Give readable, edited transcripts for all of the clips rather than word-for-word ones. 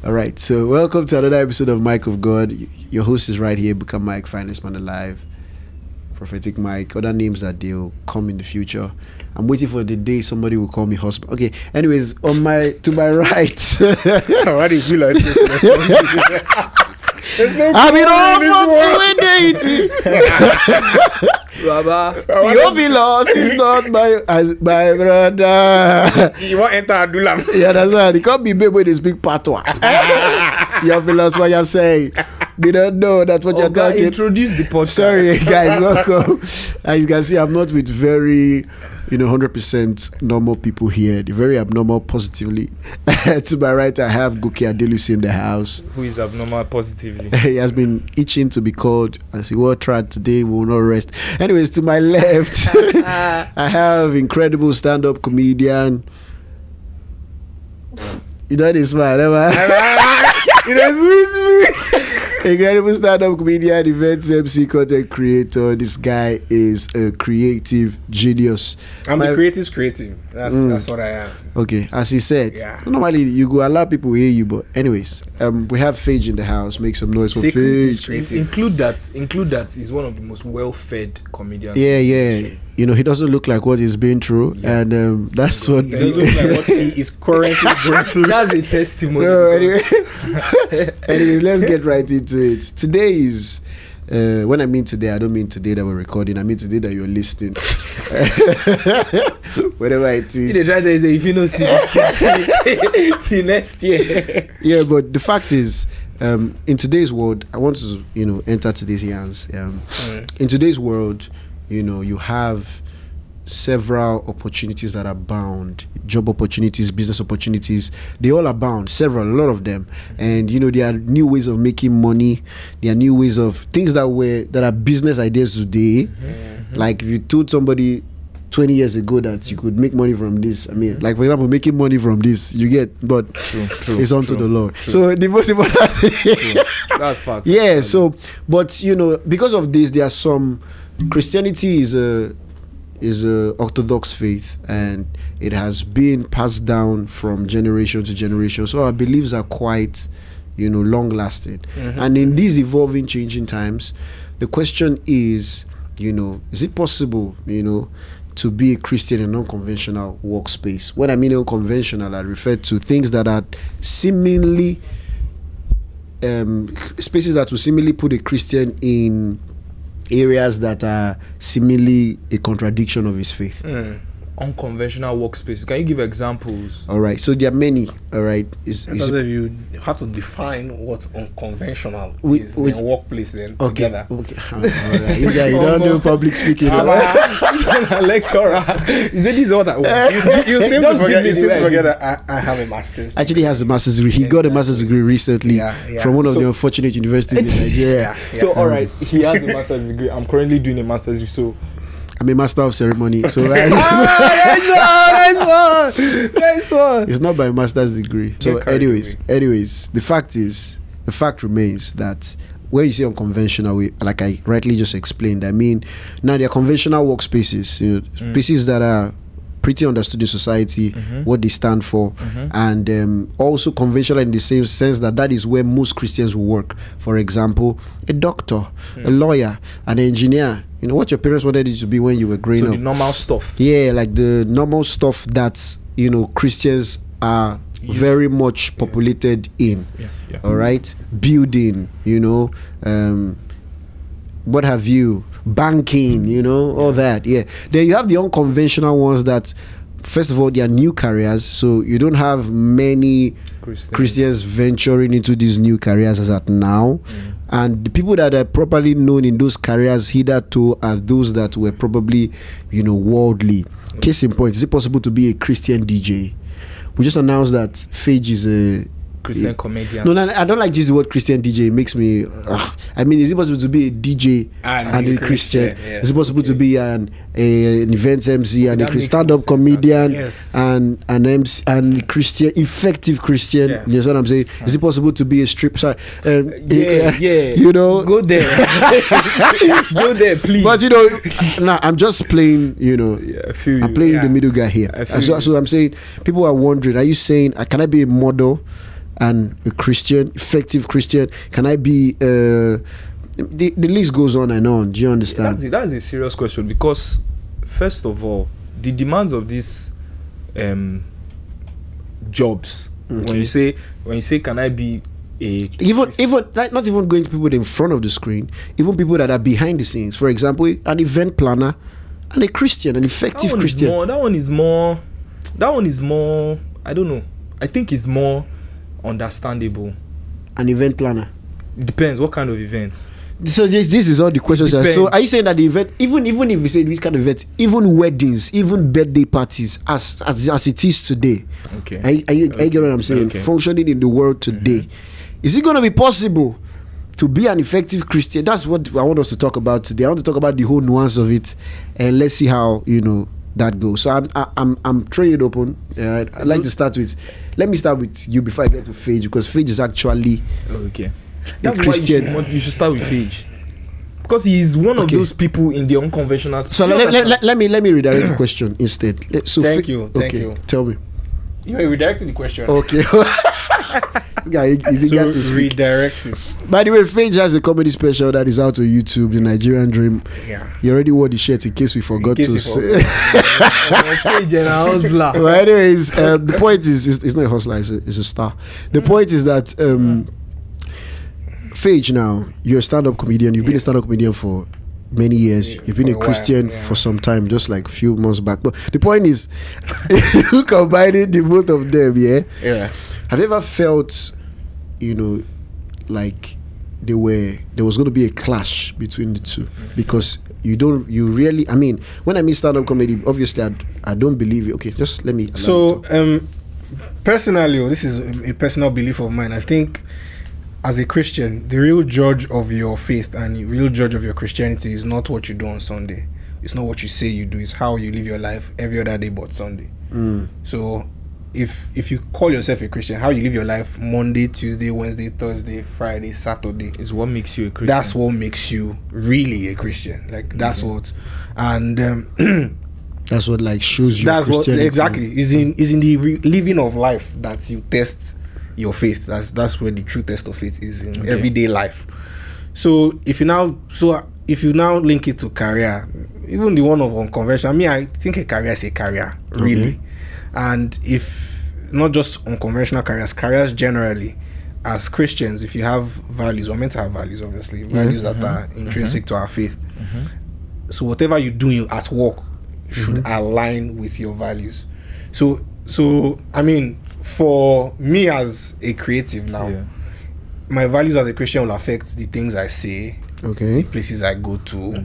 All right, so welcome to another episode of Mike of God. Your host is right here, Ebuka Mike, finest man alive, prophetic Mike. Other names that they'll come in the future. I'm waiting for the day somebody will call me husband. Okay, anyways, to my right. Why do you feel like this? There's no I'm in all for 2018. Baba, you lost is not my brother. You want to enter Adulam? Yeah, that's right. It can't be baby when they speak patois. You have lost what you're saying. They don't know that's what you're talking. Introduce the podcast. Sorry, guys, welcome. As you can see, I'm not with very 100% normal people here. They're very abnormal positively. To my right, I have Goke Adelusi in the house. Who is abnormal positively? He has been itching to be called. As he will try today, we will not rest. Anyways, to my left, I have incredible stand-up comedian. You know this man, it is with me. Incredible stand-up comedian, events MC, content creator. This guy is a creative genius. I'm the creative's creative. That's what I am. Okay, as he said, normally you go allow people to hear you, but anyways, we have Phage in the house. Make some noise for Phage. Include that. He's one of the most well-fed comedians. Yeah. You know, he doesn't look like what he's been through, and that's what. He doesn't look like what he is currently going through. That's a testimony. No, anyways, let's get right into it. Today is. When I mean today, I don't mean today that we're recording. I mean today that you're listening. Whatever it is. If you don't see this till next year. Yeah, but the fact is, in today's world, I want to enter today's hands. In today's world, you have several opportunities that abound, job opportunities, business opportunities. They all abound, a lot of them. And there are new ways of making money. There are new ways of things that are business ideas today. Like if you told somebody 20 years ago that you could make money from this, I mean, like for example, making money from this, you get, but it's unto the Lord. So the most important thing, that's fact. Yeah. So, but because of this, there are some. Christianity is a orthodox faith, and it has been passed down from generation to generation. So our beliefs are quite, long lasting. And in these evolving, changing times, the question is, is it possible, to be a Christian in an unconventional workspace? When I mean unconventional, I refer to things that are seemingly spaces that will seemingly put a Christian in areas that are seemingly a contradiction of his faith. Unconventional workspaces. Can you give examples? All right, so there are many. All right, you have to define what unconventional is in a workplace then together. Okay. All right. You don't do public speaking. A lecturer. You say this is what I want. You seem to forget that I have a master's. Actually, he has a master's degree. He got a master's degree recently from one of the unfortunate universities in Nigeria. So all right, he has a master's degree. I'm currently doing a master's degree. So I'm a master of ceremony. So nice one. It's not by master's degree. So anyways, the fact remains that when you say unconventional, like I rightly just explained, I mean now there are conventional workspaces, spaces that are pretty understood in society, what they stand for, and also conventional in the same sense that is where most Christians will work. For example, a doctor, a lawyer, an engineer. What your parents wanted you to be when you were growing up. The normal stuff. Yeah, like the normal stuff that Christians are very much populated in. All right, building, what have you, banking, all that. Yeah. Then you have the unconventional ones that, first of all, they are new careers, so you don't have many Christians venturing into these new careers as at now. And the people that are properly known in those careers hitherto are those that were probably, worldly. Case in point, is it possible to be a Christian DJ? We just announced that Phage is a Christian comedian. No, I don't like just the word Christian DJ. It makes me. I mean, is it possible to be a DJ and a Christian? Yeah. Is it possible to be an event MC and a stand-up comedian and an MC and Christian, effective Christian? Yeah. You know what I'm saying? Is it possible to be a strip? Sorry, you know, go there, go there, please. But nah, I'm just playing. I'm playing the middle guy here. So I'm saying people are wondering: are you saying can I be a model? and a Christian, effective Christian? Can I be the list goes on and on. Do you understand? That's a serious question, because first of all, the demands of these jobs, when you say can I be a even like, not even going to people in front of the screen, even people that are behind the scenes, for example, an event planner and a Christian, an effective Christian. That one is more I don't know, I think it's more understandable. An event planner, it depends what kind of events. So this is all the questions. So are you saying that the event, even if we say this kind of event, even weddings, even birthday parties, as it is today, okay, I get what I'm saying, functioning in the world today, is it going to be possible to be an effective Christian? That's what I want us to talk about today. I want to talk about the whole nuance of it, and let's see how that goes. So I'm throwing it open. I'd like to start with. Let me start with you before I get to Phage, because Phage is actually That's Christian. Why you should start with Phage, because he is one of those people in the unconventional. So let me redirect the question instead. So thank you. Tell me. You redirected the question. Okay. Redirect it. By the way, Phage has a comedy special that is out on YouTube, The Nigerian Dream. Yeah. He already wore the shirt in case we forgot to say. Phage and a hustler. Well, anyways, the point is, it's not a hustler, it's a star. The point is that Phage, now you're a stand-up comedian. You've been a stand-up comedian for many years. You've been a Christian for some time, just like a few months back. But the point is, combining the both of them, yeah. Have you ever felt, like there was going to be a clash between the two? Because you really, I mean, when I mean stand-up comedy, obviously I don't believe you. Okay, just let me. So, personally, this is a personal belief of mine. I think, as a Christian, the real judge of your faith and the real judge of your Christianity is not what you do on Sunday. It's not what you say you do. It's how you live your life every other day but Sunday. So if you call yourself a Christian, how you live your life Monday, Tuesday, Wednesday, Thursday, Friday, Saturday is what makes you a Christian. That's what makes you really a Christian. Like that's what, and that's what like shows you. That's what exactly is in the living of life that you test your faith. That's where the true test of faith is, in everyday life. So if you now link it to career, even the one of unconventional, I mean, I think a career is a career, really. And if not just unconventional careers generally, as Christians, if you have values, we're meant to have values, obviously, values that are intrinsic to our faith. So whatever you do at work should align with your values. So I mean, for me as a creative now, my values as a Christian will affect the things I say, the places I go to,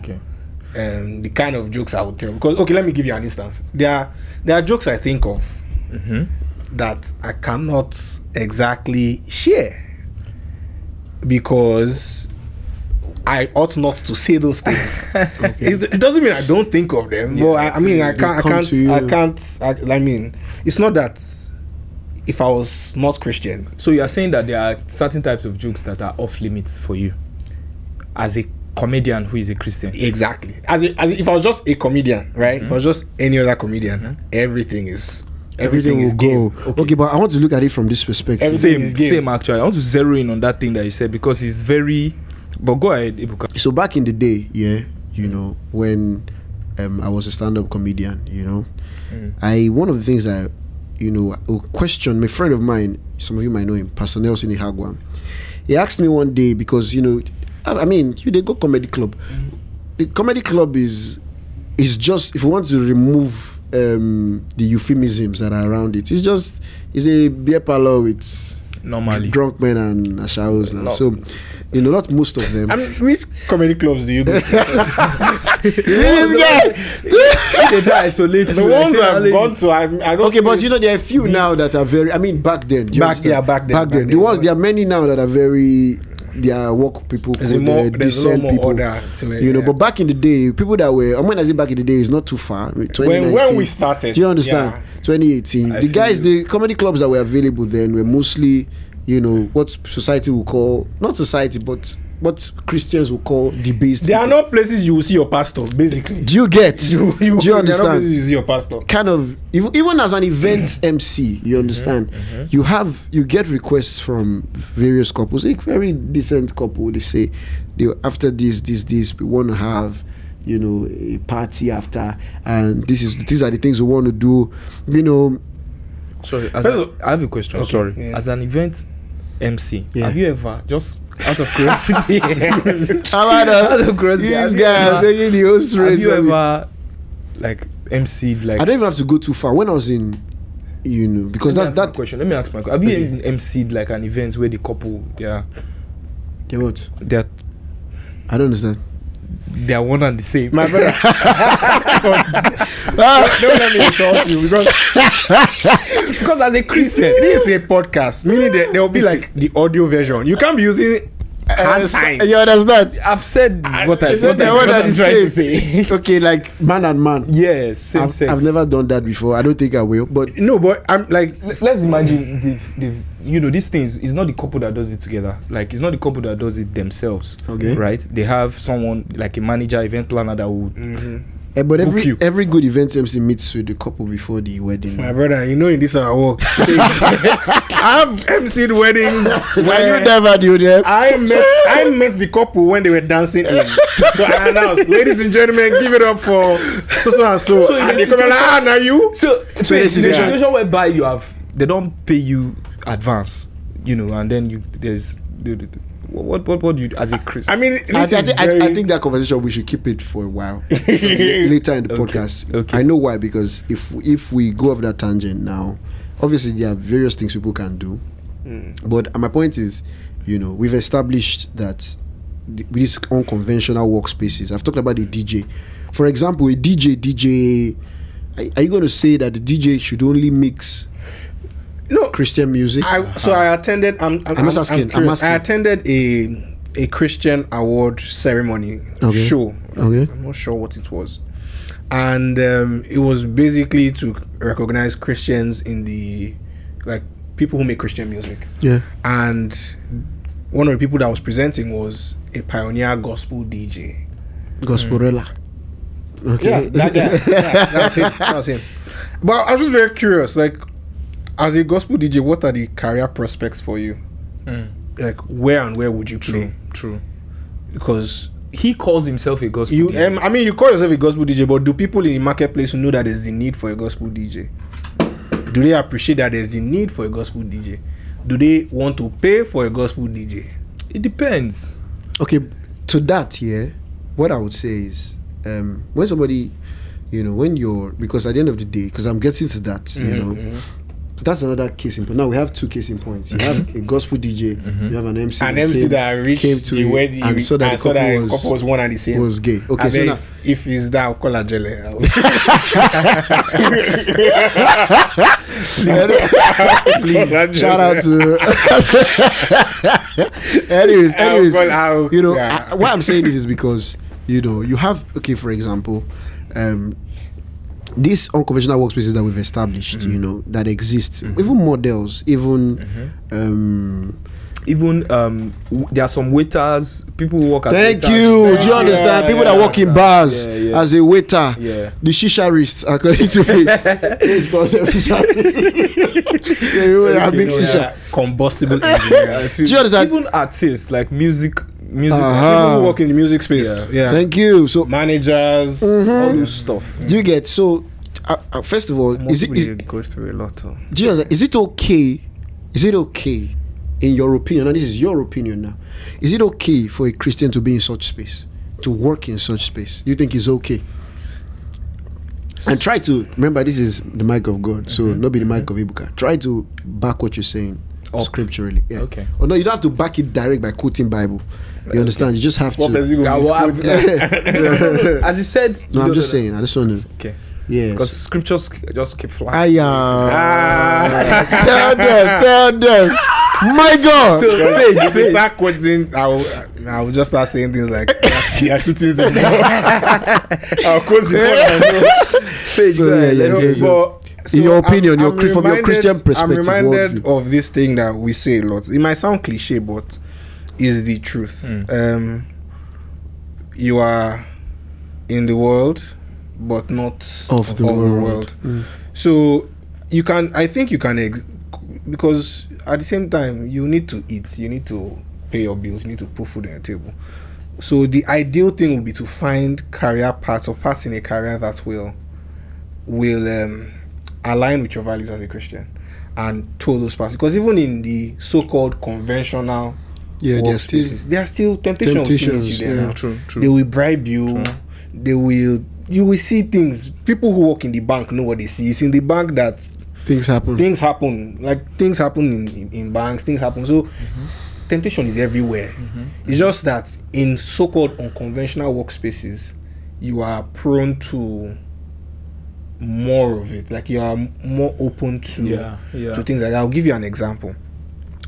and the kind of jokes I would tell. Because let me give you an instance. There are jokes I think of that I cannot exactly share because I ought not to say those things. It doesn't mean I don't think of them. But I mean, I mean, it's not that if I was not Christian. So you are saying that there are certain types of jokes that are off limits for you as a comedian who is a Christian? Exactly. As if I was just a comedian, right? If I was just any other comedian, everything will go. Okay, but I want to look at it from this perspective. Same actually. I want to zero in on that thing that you said because it's very. But go ahead, Ebuka. So back in the day, when I was a stand-up comedian, one of the things I, question, my friend of mine, some of you might know him, Pastor Nelson Ihagwam. He asked me one day because I mean, they go comedy club. The comedy club is just, if you want to remove the euphemisms that are around it, it's a beer parlor with normally drunk men and ashawos now. So not most of them. I mean, which comedy clubs do you go to? They isolate the ones I've gone to, I don't. Okay, but there are a few now that are very. I mean, back then. Back then. There are many now that are very. They are work people, there's a lot more order to it. But back in the day, people that were, when I say back in the day, is not too far. When we started, do you understand? 2018. The comedy clubs that were available then were mostly, what society will call, not society, but what Christians will call debased. There are people. not places you will see your pastor, basically. Do you get? Do you Do you There are not understand? places you see your pastor. Kind of even as an event MC, you understand, you get requests from various couples, a very decent couple. They say after this we want to have, you know, a party after, and these are the things we want to do, you know. Sorry, I have a question. Okay, Sorry, yeah. as an event MC, Yeah. have you ever, just out of curiosity, Out of curiosity, this have you guy ever- making the host have race you of it. ever like MC'd like? I don't even have to go too far. When I was in, you know, because Let me that's ask my that. question. Let me ask my question. Have you MC'd like an event where the couple Yeah, what? they're I don't understand. one and the same? My brother. Don't let me insult you because as a Christian, this is a podcast, meaning that there will be like the audio version. You can't be using hand sign. You understand? I've said what I'm What trying I to say. Okay, like man and man. Yes, same sex. I've never done that before. I don't think I will. But No, but I'm like, Let's imagine they've you know, these things, it's not the couple that does it together. Like, it's not the couple that does it themselves. Okay. Right? They have someone like a manager, event planner that would but Book you. every good event MC meets with the couple before the wedding. my brother, you know, in this our work, I have MC'd weddings. Why you never do that? I met the couple when they were dancing in. So I announced, ladies and gentlemen, give it up for so and so. So in And the they come like, now you. So in the a situation- situation whereby they don't pay you advance, you know, and then what do you, as a Christian? I mean, I I think that conversation we should keep it for a while later in the podcast. okay. I know why, because if we go off that tangent now, obviously there are various things people can do, but my point is, you know, we've established that with these unconventional workspaces. I've talked about the DJ. For example, a DJ. Are you going to say that the DJ should only mix Christian music? I attended. I'm just asking, I'm curious. asking. I attended a Christian award ceremony show. Okay. I'm not sure what it was, and it was basically to recognize Christians in the people who make Christian music. Yeah. And one of the people that was presenting was a pioneer gospel DJ. Gosporella. Okay. Yeah, that guy. That was him. But I was just very curious, like, as a gospel DJ, what are the career prospects for you? Like, where would you play? True. Because He calls himself a gospel you, DJ. I mean, you call yourself a gospel DJ, but do people in the marketplace know that there's the need for a gospel DJ? Do they appreciate that there's the need for a gospel DJ? Do they want to pay for a gospel DJ? It depends. Okay, to that, what I would say is, when somebody, you know, when you're, because at the end of the day, because I'm getting to that, you know, that's another case in point. Now we have two case in points. You have a gospel DJ, you have an MC. An MC that reached the it wedding and saw that the couple was one and the same. was gay. Okay, I so mean, now, if it's that, I'll call her Jelly. please, shout out to. anyways, you know, why I'm saying this is because, you know, you have, okay, for example, these unconventional workspaces that we've established, you know, that exist, even models, there are some waiters, people who work as thank waiters. you. Do you understand? People that work in bars as a waiter, the shisharists, according to me. Big shisha. Combustible engineers. Do you understand? Even artists like music People who work in the music space. Yeah. Thank you. So managers, all those stuff. do you get, so first of all, is it goes through a lot. do you understand? Is it okay? Is it okay, in your opinion, and this is your opinion now, is it okay for a Christian to be in such space, to work in such space? Do you think it's okay? And try to remember, this is the mic of God, so not be the mic of Ebuka. Try to back what you're saying scripturally. Yeah. Okay. Or no, you don't have to back it direct by quoting Bible. You understand? You just have to. As he said, No, I'm just saying. I just want to. Okay. Yeah. Because scriptures just keep flying. Tell them. My God. So, if you start quoting, I will just start saying things like, there are two things in there. I'll quote the in your opinion, from your Christian perspective, I'm reminded of this thing that we say a lot. It might sound cliche, but is the truth. You are in the world, but not Of the world. So you can, I think you can, because at the same time you need to eat, you need to pay your bills, you need to put food on your table. So the ideal thing would be to find career paths or paths in a career that will align with your values as a Christian, and told those paths. Because even in the so-called conventional workspaces, there are still temptations there now. True. They will bribe you. You will see things. People who work in the bank know what they see. It's in the bank that things happen. Like things happen in banks. Things happen. So temptation is everywhere. It's just that in so-called unconventional workspaces, you are prone to more of it. Like you are more open to things like that. I'll give you an example.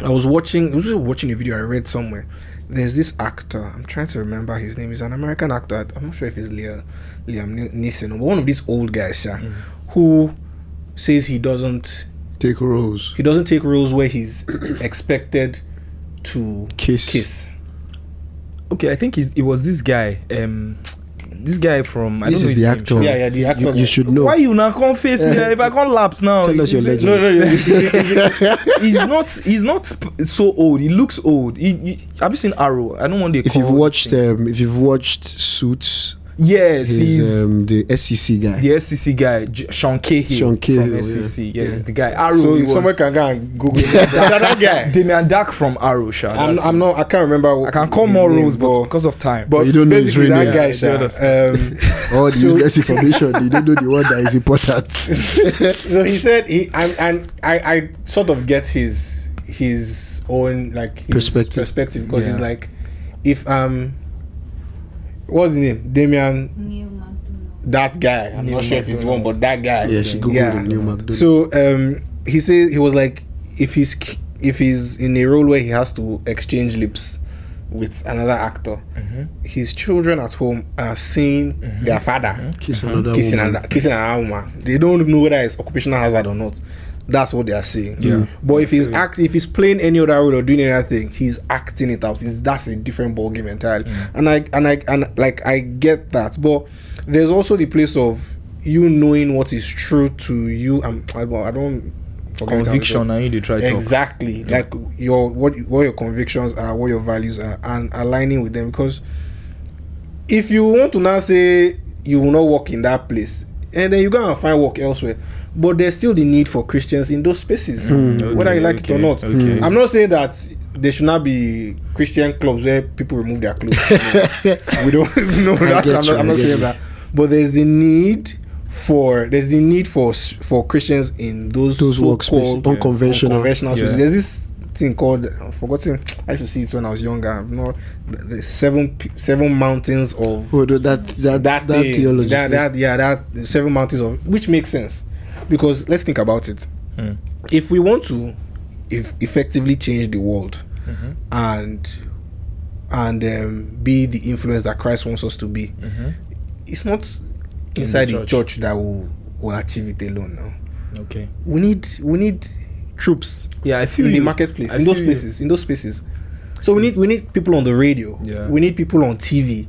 I was watching a video I read somewhere. There's this actor, I'm trying to remember his name. He's an American actor. I'm not sure if it's Liam Neeson, but one of these old guys, who says he doesn't take roles. He doesn't take roles where he's expected to kiss. Okay, I think it was this guy. This guy from, I don't know his the name. actor. Yeah, the actor. You should know. Why you now can't face me? If I can't lapse now, Tell us your legend. No. he's not so old. He looks old. Have you seen Arrow? I don't want to. If you've watched Suits, yes, he's the SEC guy. The SEC guy, Sean Cahill from SEC. Yes, the guy. Arrow. So if someone can go and Google that guy. Damian Dark from Arrow. I'm not. I can't remember. I can call more roles, but because of time. But you don't know his real that name. guy. All the useless information. You don't know the one that is important. So he said I sort of get his own like his perspective because he's like, if what's the name? Damian. That guy. I'm not sure if he's the one, but that guy. Yeah, she googled him, Neil McDonald. So he said he was like, if he's in a role where he has to exchange lips with another actor, his children at home are seeing their father kissing another woman. They don't know whether it's occupational hazard or not. That's what they are saying. Yeah. But if he's playing any other role or doing any other thing, he's acting it out. That's a different ballgame entirely. And I get that. But there's also the place of you knowing what is true to you. I don't forget conviction, and you try to exactly like what your convictions are, what your values are, and aligning with them. Because if you want to now say you will not work in that place, and then you go and find work elsewhere, but there's still the need for Christians in those spaces, whether you like it or not. I'm not saying that there should not be Christian clubs where people remove their clothes. We don't know that. I'm not saying that, but there's the need for Christians in those workspaces, unconventional spaces. There's this thing called, I've forgotten. I used to see it when I was younger. The seven mountains of that theology. That 7 mountains of, which makes sense, because let's think about it. If we want to effectively change the world and be the influence that Christ wants us to be, it's not inside the church that will achieve it alone now. Okay. We need troops. Yeah, I feel in the marketplace, in those spaces. So we need people on the radio. Yeah. We need people on TV.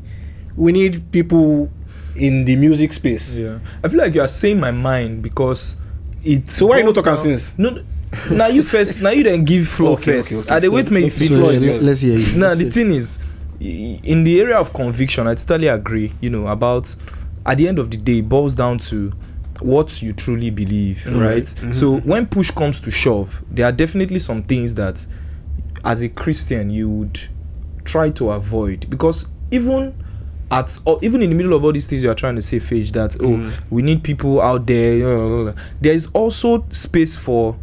We need people in the music space. Yeah. I feel like you are saying my mind because it's. So why you not talking since? No. Now you first. Now you then give floor first. Okay. I they wait make you feel. Let's hear you. Now the thing is, in the area of conviction, I totally agree. About at the end of the day, it boils down to what you truly believe, right? So when push comes to shove, there are definitely some things that, as a Christian, you would try to avoid, because even in the middle of all these things you are trying to say, Phage, that we need people out there. There is also space for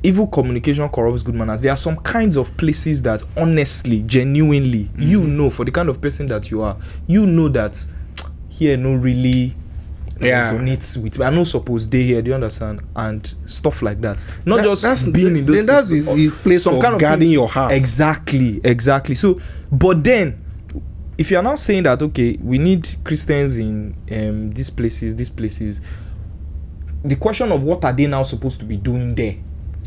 evil communication corrupts good manners. There are some kinds of places that honestly, genuinely, for the kind of person that you are, that here no really resonates with me. I know supposed they here, do you understand? And stuff like that. Not just being in those places. That's the place some kind of guarding your heart. Exactly. So, but then, if you are now saying that, okay, we need Christians in these places, the question of what are they now supposed to be doing there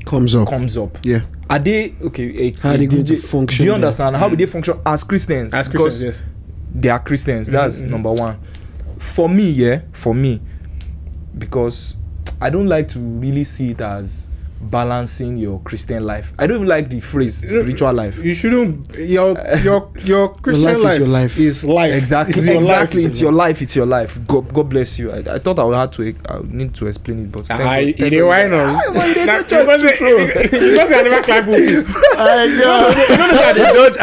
comes up. Yeah. are they okay? How are they going to function? Do you there? understand? How do they function as Christians? As Because Christians, yes. they are Christians. That's number one. For me, because I don't like to really see it as balancing your Christian life. I don't even like the phrase spiritual life. You shouldn't. Your Christian life is life your life. is life. Exactly. It's your life. It's your life. It's your life. God bless you. I thought I would have to. I would need to explain it, but Why not? Because I never climb pulpit. I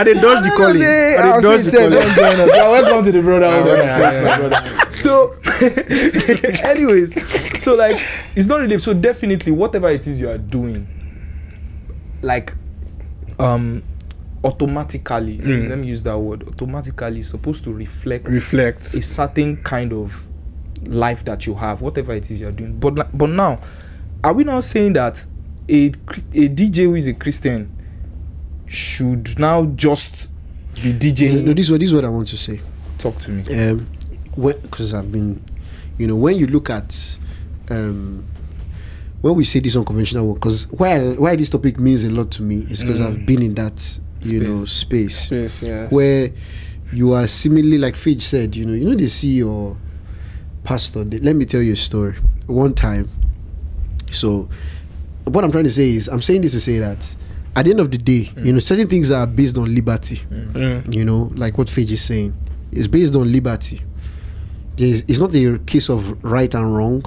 did dodge the calling. I did dodge the calling. Welcome to the brother. So, anyways, so like it's not really so definitely whatever it is you are doing, like automatically, let me use that word, automatically is supposed to reflect a certain kind of life that you have, whatever it is you're doing. But now, are we now saying that a DJ who is a Christian should now just be DJing? No, this is what I want to say. Talk to me. Because I've been, when you look at when we say this unconventional work, because why this topic means a lot to me is because I've been in that space Yeah. where you are similarly, like Phage said, they see your pastor. Let me tell you a story. One time, so what I'm trying to say is, I'm saying this to say that at the end of the day, certain things are based on liberty. Like what Phage is saying, it's based on liberty. It's not a case of right and wrong.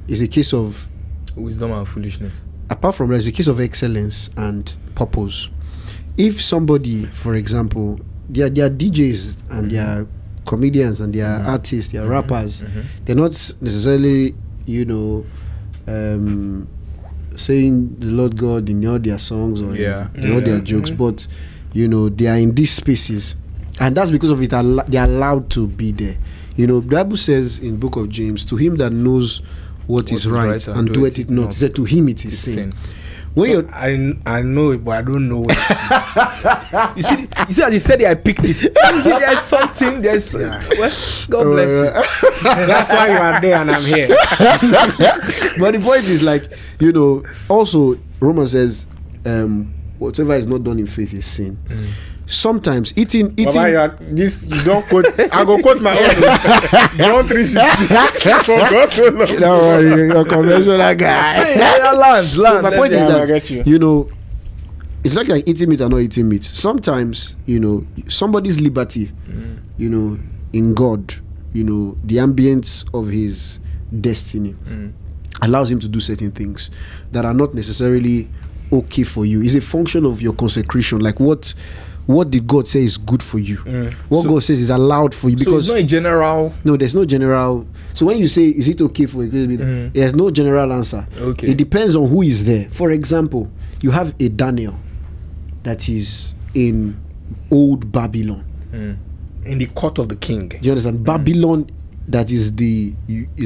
It's a case of wisdom and foolishness. Apart from that, it's a case of excellence and purpose. If somebody, for example, they are DJs and they are comedians and they are artists, they are rappers, they're not necessarily, saying the Lord God in all their songs or in all their jokes, but they are in these spaces, and that's because of it. They are allowed to be there. The Bible says in Book of James, to him that knows what is right and doeth it not, said to him it is sin. When I know it, but I don't know what it is. you see, as he said it, I picked it. You see, there's something. God bless you. That's why you are there and I'm here. But the point is, like, also Romans says, whatever is not done in faith is sin. Sometimes eating. Baba, you don't quote. I go quote my own. John 3:16. Don't worry, you're a conventional guy. Land. So my point is that it's like eating meat or not eating meat. Sometimes somebody's liberty, in God, the ambience of his destiny allows him to do certain things that are not necessarily okay for you. It's a function of your consecration, like what did God say is good for you? What God says is allowed for you. Because so it's not a general. No, there's no general. So when you say, is it okay for a Christian? There's no general answer. Okay. It depends on who is there. For example, you have a Daniel that is in old Babylon. In the court of the king. Do you understand? Babylon, that is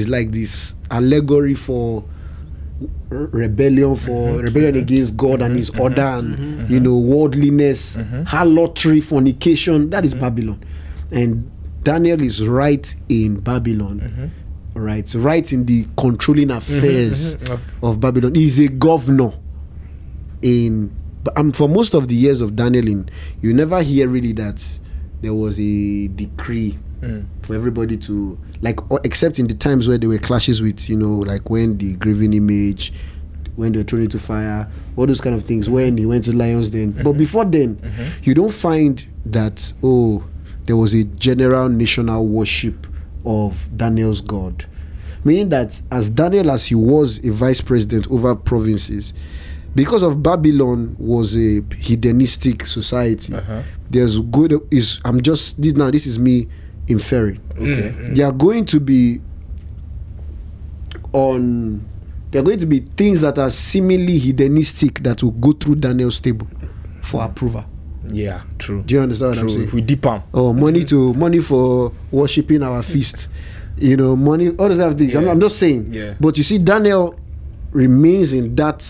like this allegory for rebellion against God and his order and worldliness, harlotry, fornication. That is Babylon, and Daniel is right in Babylon, right in the controlling affairs of Babylon. He's a governor for most of the years of Daniel, you never hear really that there was a decree for everybody to, like, except in the times where there were clashes with, like when the graven image, when they were thrown into fire, all those kind of things, when he went to Lion's Den. But before then, you don't find that, there was a general national worship of Daniel's God. Meaning that as Daniel, as he was a vice president over provinces, because of Babylon was a hedonistic society, there's good, this is me inferring. They are going to be things that are seemingly hedonistic that will go through Daniel's table for approval. Yeah, true. Do you understand what I'm saying? If we dip them. Money for worshipping our feast. Money, all those kind of things. I'm just saying. Yeah. But you see, Daniel remains in that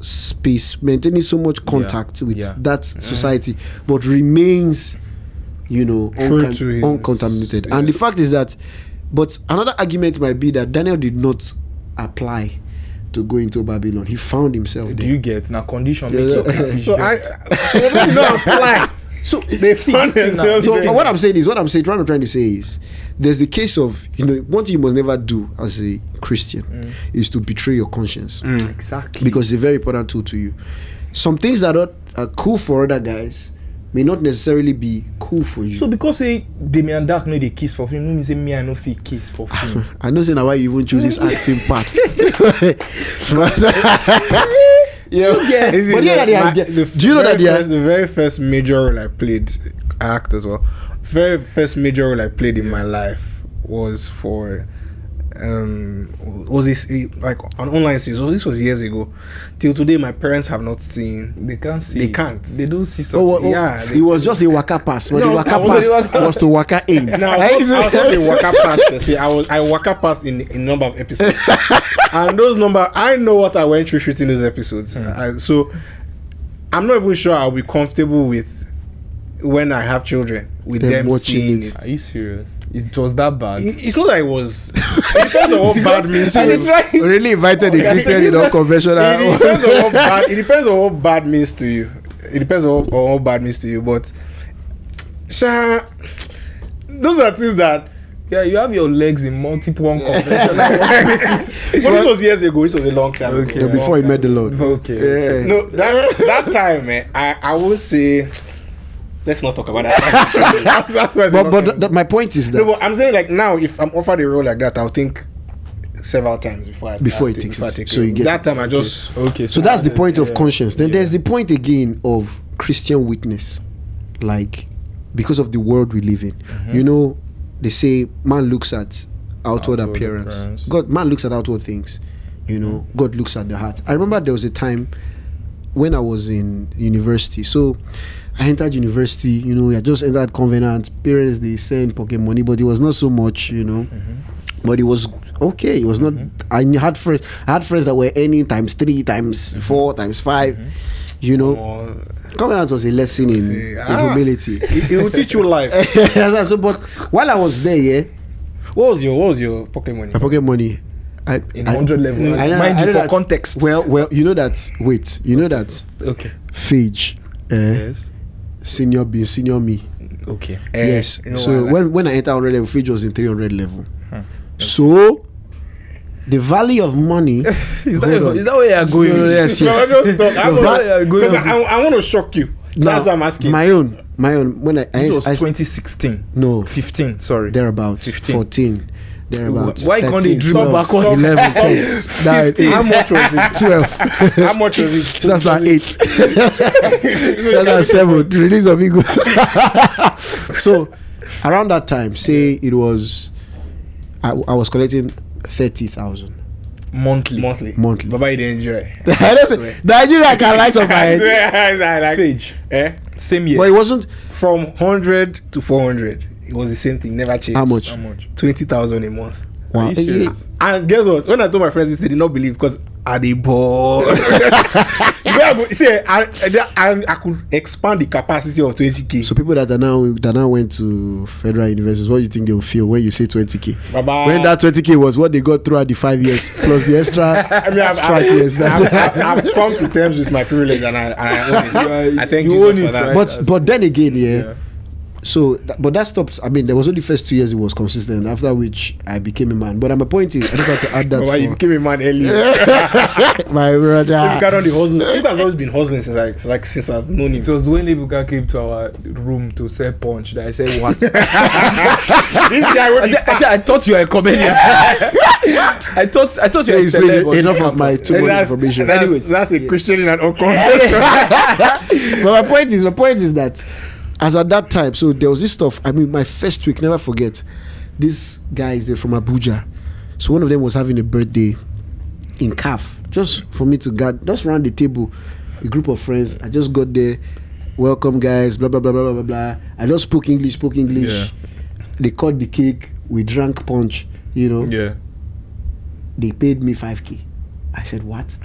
space, maintaining so much contact with that society, but remains uncontaminated. And the fact is that, but another argument might be that Daniel did not apply to go into Babylon. He found himself Do there. you get now condition? Yeah, makes yeah. your crayfish So dead. I don't apply. So they found themselves. So what I'm saying, what I'm trying to say is, there's the case of, one thing you must never do as a Christian is to betray your conscience. Exactly. Because it's a very important tool to you. Some things that are cool for other guys may not necessarily be cool for you. So because say Damian Dark no dey kiss for film, no mean say me I no fit kiss for film. I know say now why you even choose this acting part. Yeah, but do you know that the very first major role I played, I act as well. Very first major role I played in my life was for was this like an online series. So this was years ago. Till today, my parents have not seen. They can't see. They it. can't. They don't see something. Yeah, it was just a waka pass. But No, the waka I wasn't- pass was to waka in. No, I was not a waka pass per se. I waka passed in number of episodes, and those number I know what I went through shooting those episodes. So I'm not even sure I'll be comfortable with when I have children with them watching seeing it. it. Are you serious? It was that bad. It's not like it was. It depends on what bad means to you. Really invited a Christian in unconventional. It depends on what bad. It depends on what bad means to you. It depends on what bad means to you. But, those are things that. Yeah, you have your legs in multiple unconventional workspaces. But this was years ago. This was a long time ago. Yeah, before he met the Lord. Okay. Yeah. No, that time, man. I would say. Let's not talk about that. that's why it's a long time. But my point is that No, but I'm saying like now, if I'm offered a role like that, I'll think several times before I takes before I it. take So it. you get that it. time I just Okay. so that's the point of yeah. conscience. Then there's the point again of Christian witness, like because of the world we live in. You know, they say man looks at outward appearance. Man looks at outward things. You know, God looks at the heart. I remember there was a time when I was in university. So I entered university, you know, I just entered Covenant. Parents, they sent pocket money, but it was not so much, you know. But it was okay. It was not. I had friends that were earning times 3, times 4, times 5. You know, Covenant was a lesson in humility. It will teach you life. So, but while I was there, yeah, What was your pocket money? my pocket money. In 100 level. I Mind you, know for that- context. Well, you know that. Wait, you know that Okay. Phage, Yes. senior me. Okay. Yes. you know So what, when I entered 100 level, Phage was in 300 level. So the value of money. Is Hold on. that where you are going? No, yes, No, yes. just talk. Because I want to shock you. That's why I'm asking. My own. When This was 2016. no 15, sorry. thereabouts 15. 14 thereabouts. Why can't they 13, dream 12, backwards? 11, 12, 15. How much was it? 12. How much was it? 2008. 2007. The release of Ego. So around that time, say it was, I was collecting 30,000 Monthly. Monthly. Baba, you didn't enjoy. Nigeria can light up my head. like, Phage. Same year. But it wasn't. from 100 to 400, it was the same thing. Never changed. How much? How much? 20,000 a month. Wow. Are you serious? And guess what? When I told my friends this, they did not believe because I did bored. See, I could expand the capacity of 20k. So people that now went to federal universities, what do you think they will feel when you say 20k? Baba, When that 20k was what they got throughout the 5 years plus the extra I mean, strike years. I've come to terms with my privilege and I own it. I thank You Jesus own for it, that. right? But then again, yeah. Yeah. So, but that stopped. I mean, there was only first 2 years it was consistent. After which I became a man. But my point is, I just had to add that. Baba, you for became a man earlier. my brother. Ebuka on the hustle. Ebuka has always been hustling since I've known him. It was when Ebuka came to our room to sell punch that I said, what? This guy when he I said, I thought you were a comedian. I thought you were a Please, celeb. on enough this of my campus. too much information. That's a Christian and unconventional. But my point is that as at that time, so there was this stuff. I mean, my first week, never forget. These guys, they're from Abuja. So one of them was having a birthday in CAF. Just for me to just round the table, a group of friends. I just got there. Welcome, guys. Blah blah blah blah blah blah. I just spoke English. Yeah. They cut the cake. We drank punch. You know. Yeah. They paid me 5k. I said, what?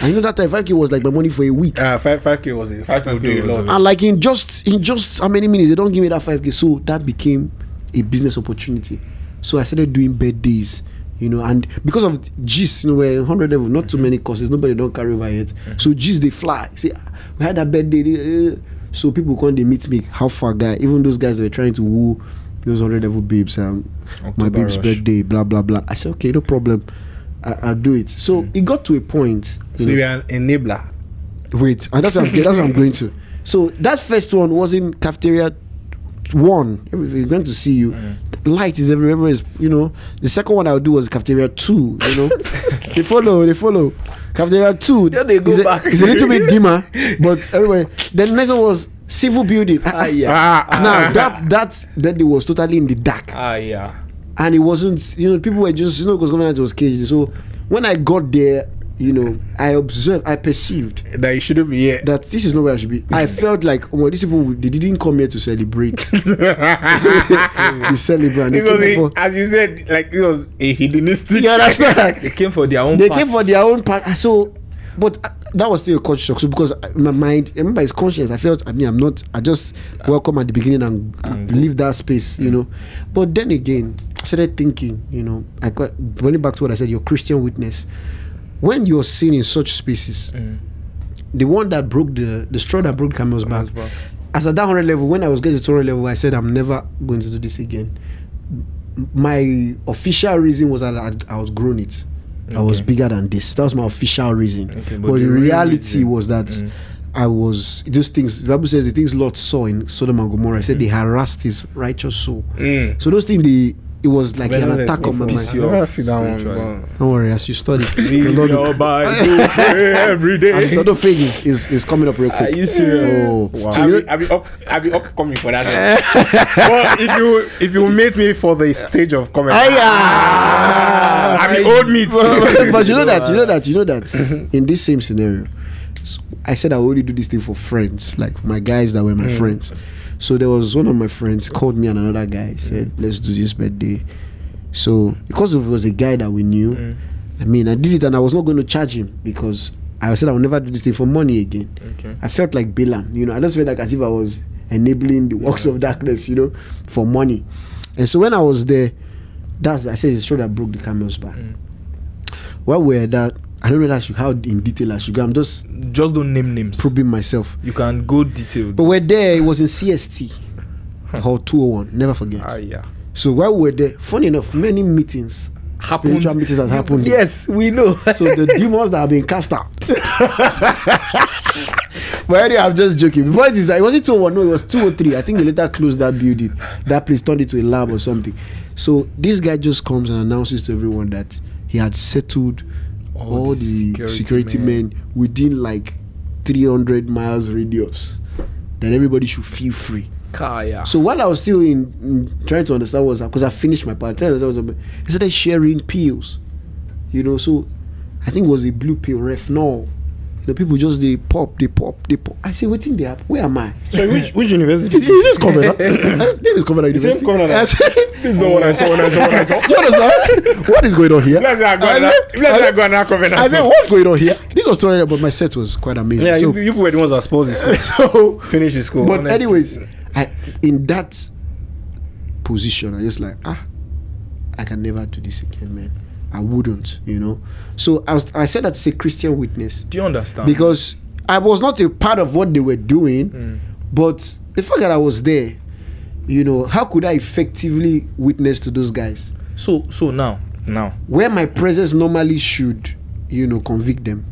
I know that time 5k was like my money for a week. 5k was it? 5k would do a lot. And like in just how many minutes they don't give me that 5k. So that became a business opportunity. So I started doing birthdays, you know, and because of G's, you know, we're 100 level, not too many courses, nobody don't carry over yet. So G's they fly. Say, we had a birthday. So people come, they meet me, how far guy, even those guys that were trying to woo those 100 level babes, my babe's birthday, blah blah blah. I said, okay, no problem, I'll do it. So it got to a point. You're an enabler. Wait, and that's what I'm going to. So that first one was in cafeteria 1. Everything's going to see you. Light is everywhere. Is, you know. The second one I would do was cafeteria 2. You know, they follow. Cafeteria 2. Then they go back. It's a little bit dimmer, but everywhere. Then the next one was civil building. Now that birthday was totally in the dark. And it wasn't. You know, people were just, you know, because government was caged. So when I got there, you know, I perceived that you shouldn't be here. That this is not where I should be. I felt like, oh, these people, they didn't come here to celebrate. They celebrate. As you said, like it was a hedonistic. Yeah, that's not. They came for their own. Came for their own part. So, but that was still a culture shock. So because my mind, I remember his conscience. I felt, I just welcome at the beginning and leave that space, you know. But then again, I started thinking, you know, I got running back to what I said. Your Christian witness. When you're seen in such spaces, the one that broke the straw that broke camel's back, as at that 100 level, when I was getting to 200 level, I said, I'm never going to do this again. My official reason was that I was grown it. I was bigger than this. That was my official reason. But the reality was that I was, those things, the Bible says the things Lot saw in Sodom and Gomorrah, I said they harassed his righteous soul. So those things, it was like an attack on my mind. Don't worry, as you study, your Bible every day. As you study, Phage is coming up real quick. Are you serious? Oh, wow. So I'll be up coming for that. But if you meet me for the stage of comedy, I'll be old meat. But you know that in this same scenario, I said I only do this thing for friends, like my guys that were my friends. So there was one of my friends called me and another guy said, let's do this birthday. So because it was a guy that we knew, I mean, I did it and I was not going to charge him because I said I will never do this thing for money again. I felt like Balaam, you know, I just felt like as if I was enabling the works of darkness, you know, for money. And so when I was there, I said it's true that broke the camel's back. While we're at that, I don't know how in detail I should go. I'm just don't name names. Proving myself. You can go detailed. But we're there. It was in CST, Hall 201. Never forget. So while we were there, funny enough, many meetings, spiritual meetings that happened. Yes, we know. So the demons that have been cast out. But anyway, I'm just joking. But it wasn't 201. No, it was 203. I think they later closed that building. That place turned into a lab or something. So this guy just comes and announces to everyone that he had settled all the security men within like 300 miles radius, that everybody should feel free. So while I was still in trying to understand was because I finished my part, I started sharing pills, you know. So I think it was a blue pill, Refnol. The people just they pop. I say, waiting there. Where am I? So which university? Is this Covenant? This is Covenant University. This is not what I saw. Do you understand? What is going on here? Let's go on Covenant. I said, what's going on here? This was story, but my set was quite amazing. Yeah, so, you were the ones that spoiled this school. So finish the school. But anyways, in that position, I just like I can never do this again, man. I wouldn't, you know. So I said that to say Christian witness. Do you understand? Because I was not a part of what they were doing, but the fact that I was there, you know, how could I effectively witness to those guys? So now, where my presence normally should, you know, convict them.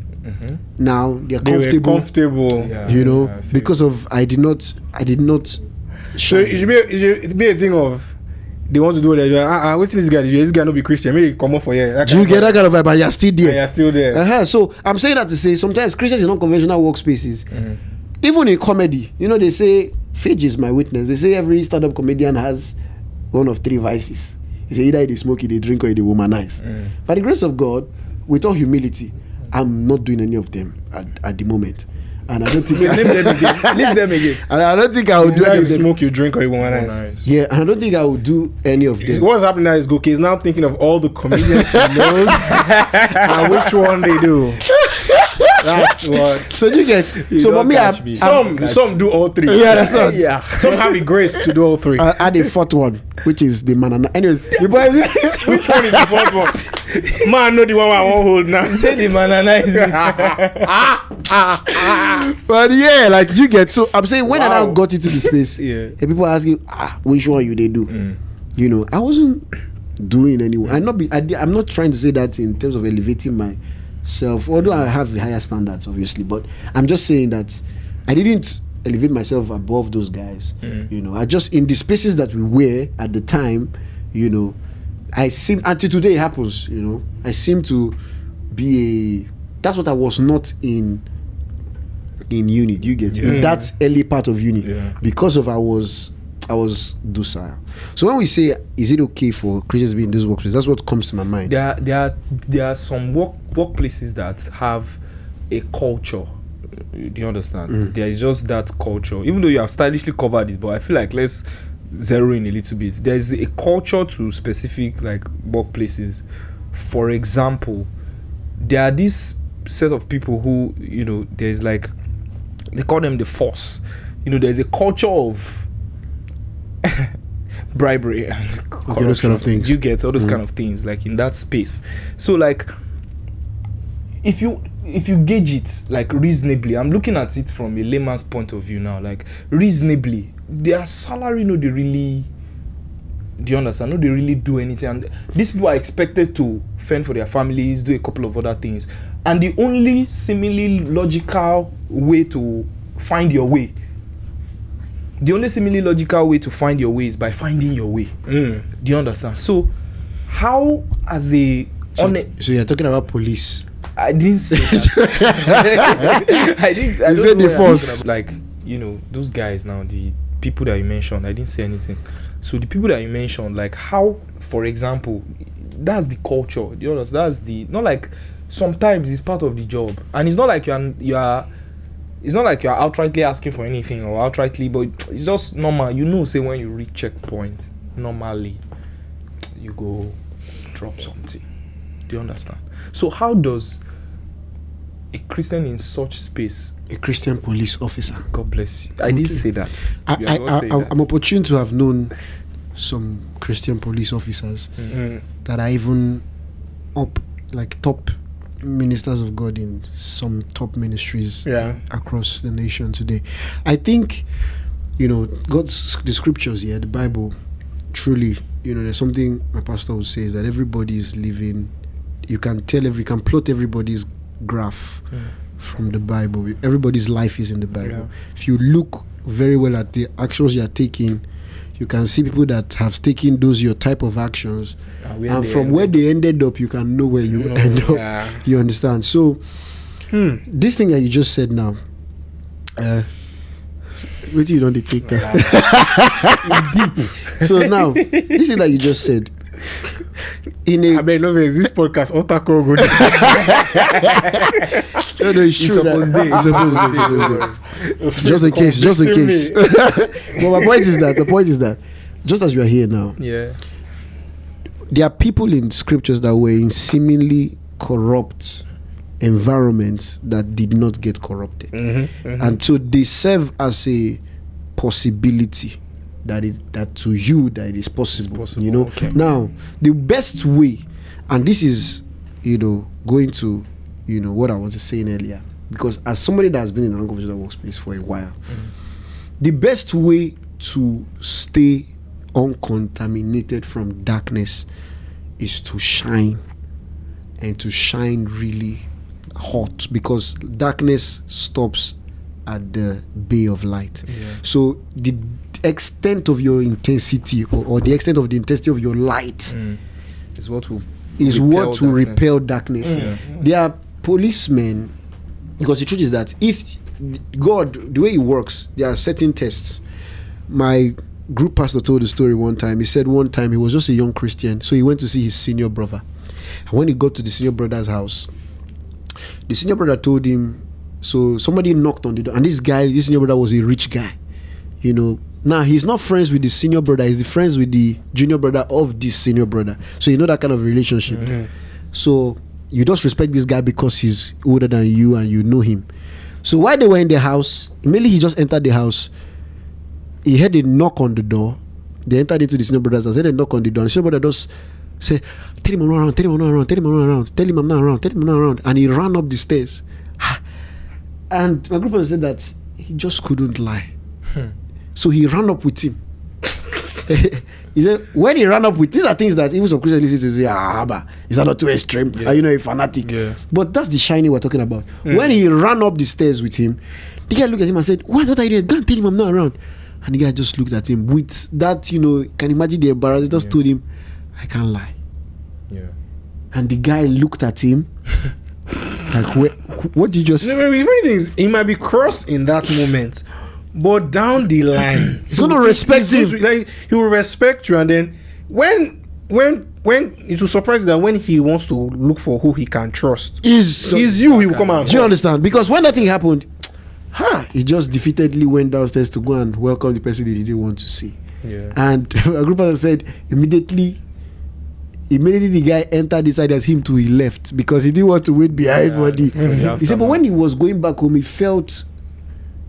Now they're comfortable. You know, because of I did not. So it should be a thing of. They want to do that. What's this guy? This guy not be Christian. Maybe come up for here. Do you get that kind of vibe? But you're still there. You're still there. So I'm saying that to say sometimes Christians in unconventional workspaces, even in comedy, you know, they say Phage is my witness. They say every stand-up comedian has one of 3 vices. They say either they smoke, they drink, or they womanize. By the grace of God, with all humility, I'm not doing any of them at the moment. And I don't think name them again. List them again. And I don't think I would do any of them. Smoke, you drink, or you womanize. Yeah, and I don't think I would do any of them. What's happening now is Goke is now thinking of all the comedians he knows and which one they do. That's what. So you get. So for me, some do all 3. Yeah, that's not. Yeah. Some have the grace to do all 3. I add a 4th one, which is the man. Anyways, which one is the 4th one? Man, know the one I won't hold now. Say the banana is But yeah, like you get. So I'm saying when I now got into the space, Yeah. and people asking, which one they do? You know, I wasn't doing anyone. I'm not trying to say that in terms of elevating myself, although I have higher standards, obviously. But I'm just saying that I didn't elevate myself above those guys. You know, I just in the spaces that we were at the time, you know, I seem until today it happens. You know, I seem to be a. That's what I was not in uni. You get in that early part of uni because of I was docile. So when we say is it okay for Christians to be in those workplaces, that's what comes to my mind. There are some workplaces that have a culture. Do you understand? There is just that culture. Even though you have stylishly covered it, but I feel like let's zero in a little bit. There's a culture to specific like workplaces. For example, there are this set of people who, you know, there's like they call them the force. You know, there's a culture of bribery and corruption. Those kind of things. You get all those kind of things like in that space. So like if you gauge it like reasonably, I'm looking at it from a layman's point of view now, like reasonably, their salary no they really, do you understand? No, they really do anything, and these people are expected to fend for their families, do a couple of other things, and the only seemingly logical way to find your way, is by finding your way. Do you understand? So how as a so you're talking about police? I didn't say that. I don't said know the where I'm force. talking about. Like, you know, those guys now, the people that you mentioned, I didn't say anything. So the people that you mentioned, like how, for example, that's the culture. You know, that's the, not like sometimes it's part of the job, and it's not like you are. It's not like you're outrightly asking for anything or outrightly, but it's just normal. You know, say when you reach checkpoint, normally you go drop something. Do you understand? So how does a Christian in such space, A Christian police officer. God bless you. I didn't say that. I'm opportune to have known some Christian police officers that are even up, like top ministers of God in some top ministries across the nation today. I think, you know, the scriptures here, the Bible, truly, you know, there's something my pastor would say is that everybody is living. You can plot everybody's graph from the Bible. Everybody's life is in the Bible. If you look very well at the actions you are taking, you can see people that have taken those your type of actions, and from where they ended up, you can know where you end up. You understand? So, this thing that you just said now, wait till you don't take that. Deep. So now, this thing that you just said. I mean, no, this podcast, Otako good. No, it's true. It's supposed to. Just in case. Well, my point is that, just as we are here now, there are people in scriptures that were in seemingly corrupt environments that did not get corrupted, and so they serve as a possibility. That to you that it is possible, you know. Now the best way, and this is, you know, going to, you know, what I was saying earlier, because as somebody that has been in an unconventional workspace for a while, the best way to stay uncontaminated from darkness is to shine, and to shine really hot, because darkness stops at the bay of light. So the extent of your intensity, or the extent of the intensity of your light is what will repel darkness. There are policemen, because the truth is that if God, the way He works, there are certain tests. My group pastor told the story one time. He said one time he was just a young Christian, so he went to see his senior brother, and when he got to the senior brother's house, the senior brother told him, so somebody knocked on the door, and this senior brother was a rich guy, you know. Now he's not friends with the senior brother, he's friends with the junior brother of this senior brother. So you know that kind of relationship. So you just respect this guy because he's older than you and you know him. So while they were in the house, immediately he just entered the house. He heard a knock on the door. They entered into the senior brother's house. They had a knock on the door. And the senior brother just Say, tell him I'm not around, tell him I'm not around, tell him I'm not around, tell him I'm not around, tell him I'm not around. And he ran up the stairs. And my grandpa said that he just couldn't lie. So he ran up with him. He said, when he ran up with, these are things that even some Christians listen to say, but is that not too extreme? Yeah. Are you know a fanatic? Yeah. But that's the shining we're talking about. When he ran up the stairs with him, the guy looked at him and said, what are you doing? Go and tell him I'm not around. And the guy just looked at him with that, you know, can you imagine the embarrassment? Just told him, I can't lie. Yeah. And the guy looked at him like, what did you just say? The funny thing is, he might be cross in that moment, but down the line, He's gonna respect him. Like, he will respect you, and then when it will surprise you that when he wants to look for who he can trust, is you, he will come out. Do you understand? Because when that thing happened, he just defeatedly went downstairs to go and welcome the person that he didn't want to see. Yeah. And a group of us said immediately the guy entered inside at him to he left because he didn't want to wait behind for the. He said, but when he was going back home, he felt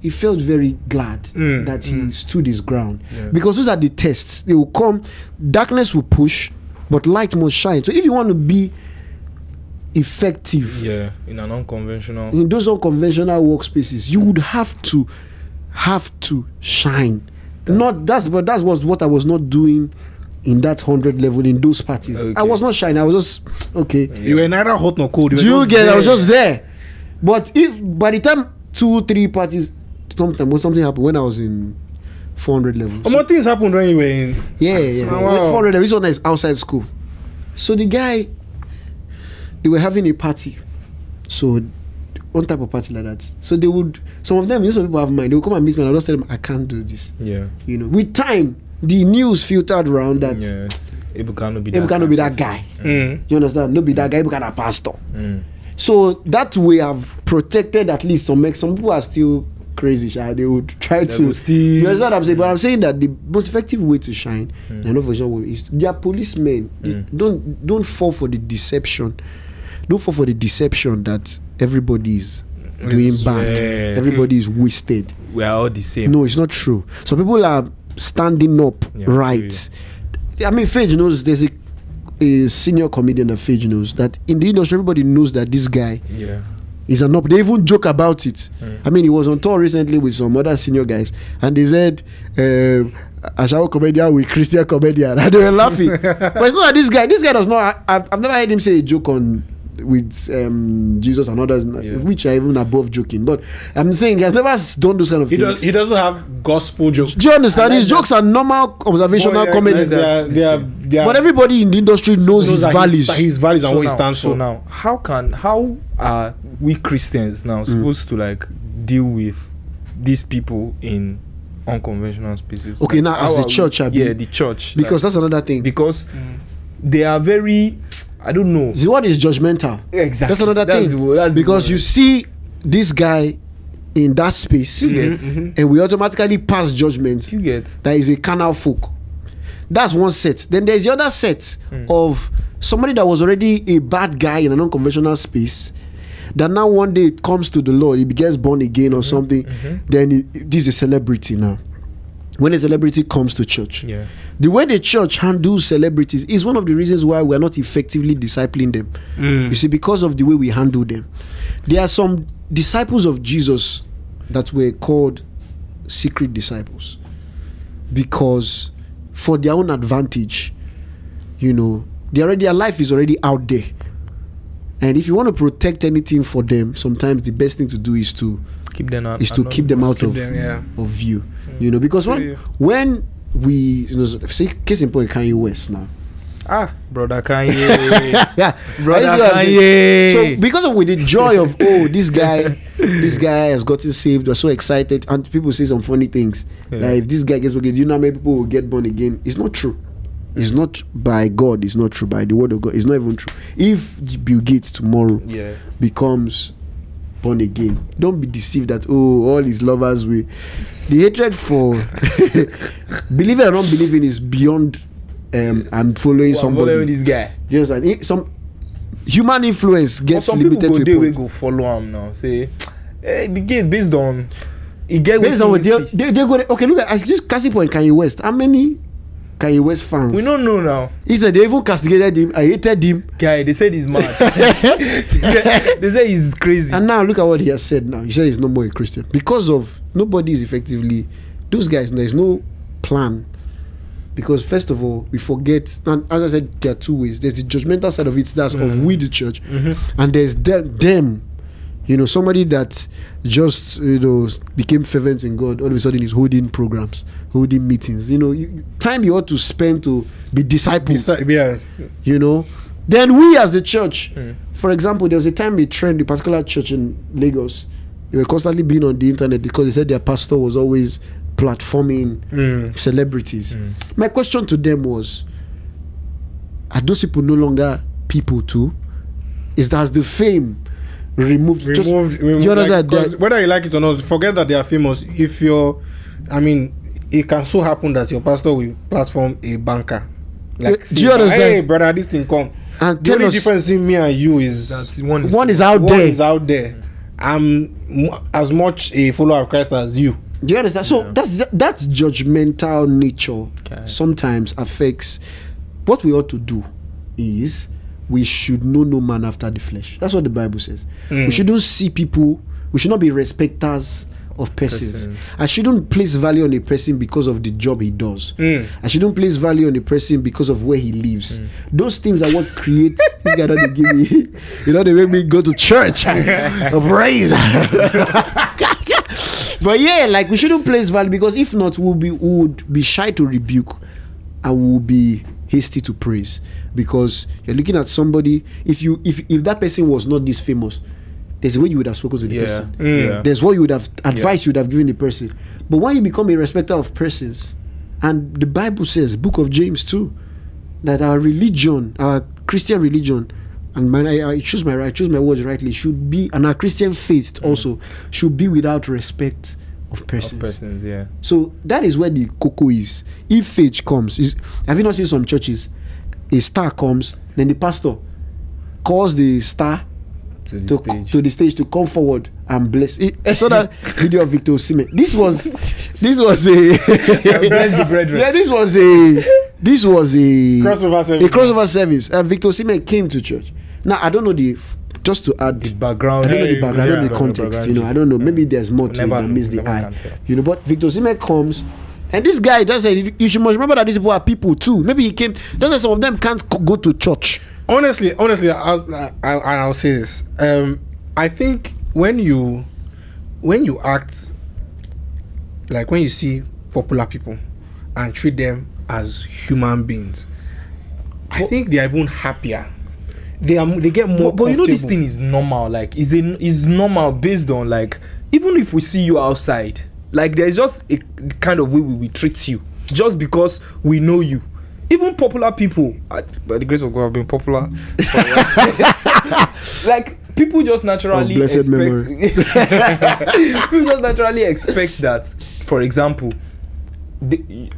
very glad that he stood his ground. Yeah. Because those are the tests. They will come, darkness will push, but light must shine. So if you want to be effective in those unconventional workspaces, you would have to shine. That was what I was not doing in that 100 level in those parties. Okay. I was not shining. I was just okay. You were neither hot nor cold. I was just there. But if by the time 2-3 parties, something happened when I was in 400 levels. More things happened when you were in. Yeah. Wow. 400 levels. This one is outside school. So the guy, they were having a party. So one type of party like that. So they would, some of them, some people have mind. They would come and meet me and I'll just tell them, I can't do this. Yeah. You know, with time, the news filtered around that Ebuka no be that guy. You understand? No be that guy, Ebuka na pastor. So that way I've protected at least some people are still crazy. They would try to you understand what I'm saying? But I'm saying that the most effective way to shine, and not for sure, is they are policemen. Don't fall for the deception. Don't fall for the deception that everybody is doing bad. Everybody is wasted. We are all the same. No, it's not true. Some people are standing up right. I mean, Phage knows, there's a senior comedian that Phage knows that in the industry, everybody knows that this guy is an up. They even joke about it. I mean, he was on tour recently with some other senior guys, and they said, Ashawo comedian with Christian comedian, and they were laughing. But it's not that this guy does not. I've never heard him say a joke with Jesus and others, which are even above joking. But I'm saying he has never done those kind of things. He doesn't have gospel jokes. Do you understand? His jokes are normal observational comedy. But everybody in the industry knows his values. His values and what he stands for. So now, how are we Christians now supposed to like deal with these people in unconventional spaces? Okay, like, now as the church, the church. Because that's another thing. Because they are very, I don't know. The word is judgmental. Exactly. That's another thing. Because you see this guy in that space, and we automatically pass judgment. That is a carnal folk. That's one set. Then there's the other set of somebody that was already a bad guy in an unconventional space, that now one day it comes to the Lord, he gets born again or something. Then this is a celebrity now. When a celebrity comes to church, the way the church handles celebrities is one of the reasons why we're not effectively discipling them. You see, because of the way we handle them. There are some disciples of Jesus that were called secret disciples, because for their own advantage, you know, their life is already out there. And if you want to protect anything for them, sometimes the best thing to do is to keep them out of view. You know, because when we, you know, say case in point, Kanye West now. Brother Kanye. Brother Kanye. So because of with the joy of this guy has gotten saved, we're so excited, and people say some funny things. Like if this guy gets born again, do you know how many people will get born again? It's not true. It's not by God. It's not true by the word of God. It's not even true. If Bill Gates tomorrow becomes born again, don't be deceived that all his lovers will. The hatred for believing or not believing is beyond. I'm following somebody. Following this guy. Just like some human influence gets limited to a point. We go follow him now. Say, hey, the Gates based on. He get based on what they go. Okay, look at just classic point. Kanye West. How many Kanye West fans. We don't know now. He said they even castigated him. I hated him. Guy, they said he's mad. they say he's crazy. And now look at what he has said now. He said he's no more a Christian. Because of nobody is effectively those guys, there's no plan. Because first of all, we forget, and as I said, there are two ways. There's the judgmental side of it, that's of we the church, and there's them. Somebody that just became fervent in God, all of a sudden is holding programs, holding meetings. Time you ought to spend to be discipled. Then we as the church, for example, there was a time a trend, a particular church in Lagos, they were constantly being on the internet because they said their pastor was always platforming celebrities. My question to them was, are those people no longer people too? Is that the fame removed? You understand? Like, whether you like it or not, forget that they are famous. If it can so happen that your pastor will platform a banker. Like, do you understand? Hey, brother, this thing come. And the only difference between me and you is that one is out there. I'm as much a follower of Christ as you. Do you understand? So that judgmental nature sometimes affects. What we ought to do is we should know no man after the flesh. That's what the Bible says. We shouldn't see people. We should not be respecters of persons. I shouldn't place value on a person because of the job he does. I shouldn't place value on a person because of where he lives. Those things are what create. This guy don't give me. They make me go to church. Praise. But yeah, we shouldn't place value, because if not, we would be shy to rebuke, and we will be hasty to praise, because you're looking at somebody. If that person was not this famous, there's a way you would have spoken to the person. There's what you would have advice you would have given the person. But when you become a respecter of persons, and the Bible says, Book of James too, that our religion, our Christian religion, and I choose my words rightly, should be, and our Christian faith also should be without respect of persons. So that is where the cocoa is. If Phage comes, have you not seen some churches? A star comes, then the pastor calls the star to the stage to come forward and bless. I saw that video of Victor Osimhen. This was a bless the brethren. Yeah, this was a crossover service. And Victor Osimhen came to church. Now I don't know just to add the background. I don't know the background, I don't know the context. I don't know. Maybe there's more to it than meets the eye. But Victor Osimhen comes, and this guy does say you must remember that these people are people too. Maybe he came. Doesn't say some of them can't go to church. Honestly, I'll say this. I think when you act like, when you see popular people and treat them as human beings, I think they are even happier. They get more. But this thing is normal. Is normal based on even if we see you outside, there's just a kind of way we treat you just because we know you. Even popular people, by the grace of God, have been popular. People just naturally expect. People just naturally expect that. For example,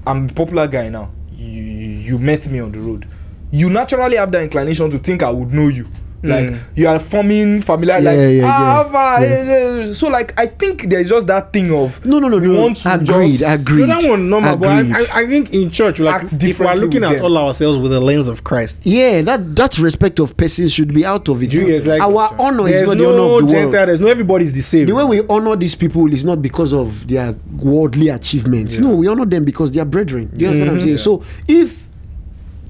I'm a popular guy now. You met me on the road. You naturally have the inclination to think I would know you. You are forming familiar. So I think there's just that thing of no. Want to agreed. That one normal, but I think in church, if we are looking at all ourselves with the lens of Christ, that respect of persons should be out of it. Our honor is not the honor of the world. There's no everybody's the same. The way we honor these people is not because of their worldly achievements. No, we honor them because they are brethren. You understand what I'm saying? So if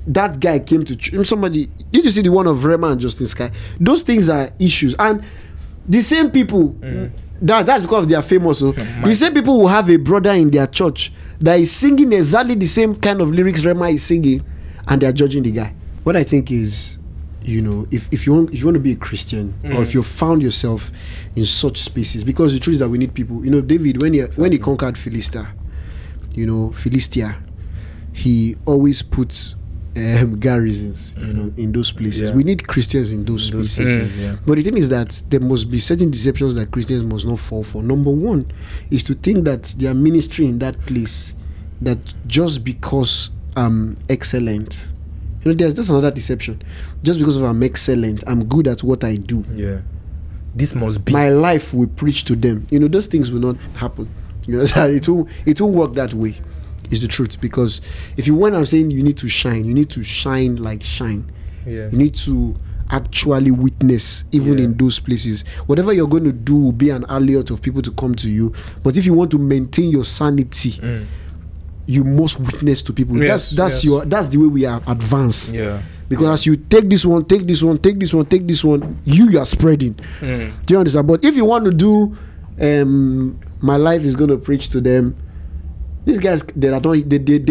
that guy came to church, somebody, did you see the one of Rema and Justin Sky? Those things are issues, and the same people that's because they are famous. The same people will have a brother in their church that is singing exactly the same kind of lyrics Rema is singing, and they are judging the guy. What I think is, if you want to be a Christian, or if you found yourself in such spaces, because the truth is that we need people. David, when he conquered Philistia, he always puts garrisons in those places. We need Christians in those spaces. But the thing is that there must be certain deceptions that Christians must not fall for. Number one is to think that their ministry in that place, that just because I'm excellent, that's another deception. Just because I'm excellent, I'm good at what I do, this must be my life will preach to them. Those things will not happen. It won't work that way. It's the truth. Because when I'm saying you need to shine like shine. Yeah. You need to actually witness even in those places. Whatever you're going to do will be an alert of people to come to you. But if you want to maintain your sanity, you must witness to people. That's the way we are advanced. Yeah. Because as you take this one, you are spreading. Do you understand? But if you want to do my life is going to preach to them, these guys, they're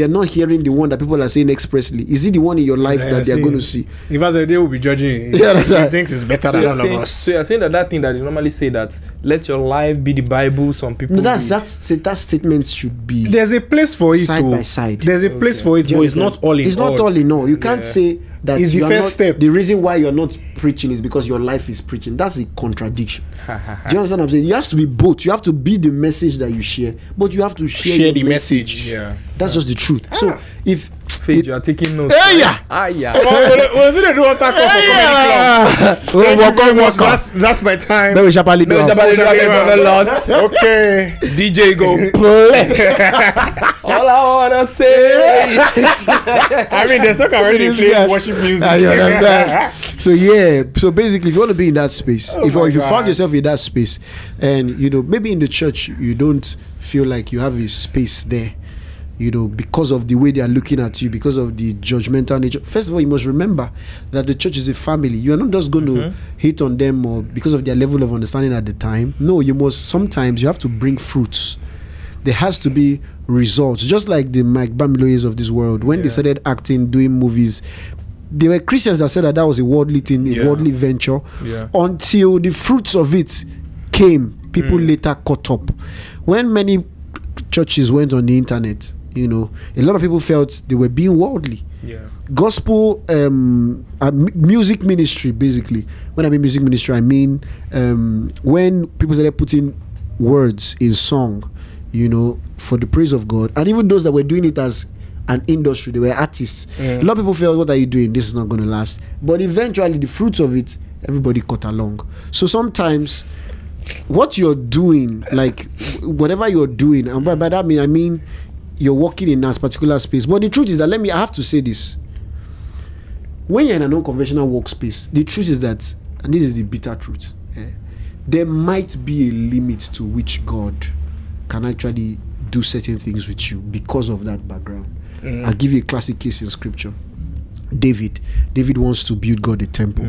not hearing the one that people are saying expressly. Is it the one in your life that they're going to see? If as they will be judging, he thinks it's better than all of us. So you're saying that thing that you normally say, that let your life be the Bible. Some people. No, that statement should be. There's a place for it side by side. There's a place for it, but it's not all in all. It's not all in all. You can't say that it's the first step. The reason why you're not preaching is because your life is preaching. That's a contradiction. Do you understand what I'm saying? You have to be both. You have to be the message that you share, but you have to share the message. Yeah, that's just the truth. So if Phage, you are taking notes. Hey, yeah. Was it a do attack for comedy club? That's my time. No, we shall probably do loss. Okay, DJ go play. All I wanna say. I mean, there's no already playing worship music. So basically, if you want to be in that space, if you found yourself in that space, and maybe in the church you don't feel like you have a space there, because of the way they are looking at you, because of the judgmental nature. First of all, you must remember that the church is a family. You are not just going to hate on them or because of their level of understanding at the time. No, sometimes you have to bring fruits. There has to be results. Just like the Mike Bamiloyes of this world, when they started acting, doing movies, there were Christians that said that was a worldly thing, a worldly venture, until the fruits of it came. People later caught up. When many churches went on the internet, a lot of people felt they were being worldly. Gospel music ministry, basically. When I mean music ministry, I mean when people started putting words in song, for the praise of God, and even those that were doing it as an industry, they were artists. A lot of people felt, what are you doing? This is not going to last. But eventually, the fruits of it, everybody caught along. So sometimes, what you're doing, like whatever you're doing, and by that I mean you're working in that particular space. But the truth is that I have to say this. When you're in an unconventional workspace, the truth is that, and this is the bitter truth, there might be a limit to which God can actually do certain things with you because of that background. I'll give you a classic case in scripture. David wants to build God a temple.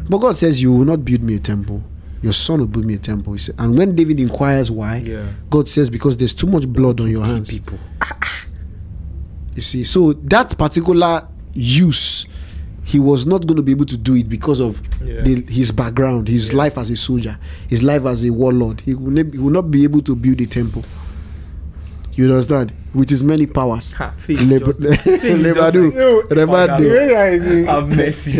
But God says, you will not build me a temple. Your son will build me a temple. He said, and when David inquires why, God says, because there's too much blood on your hands. People. You see, so that particular use, he was not going to be able to do it because of his background, his life as a soldier, his life as a warlord. He will not be able to build a temple. You understand? With his many powers. Have mercy.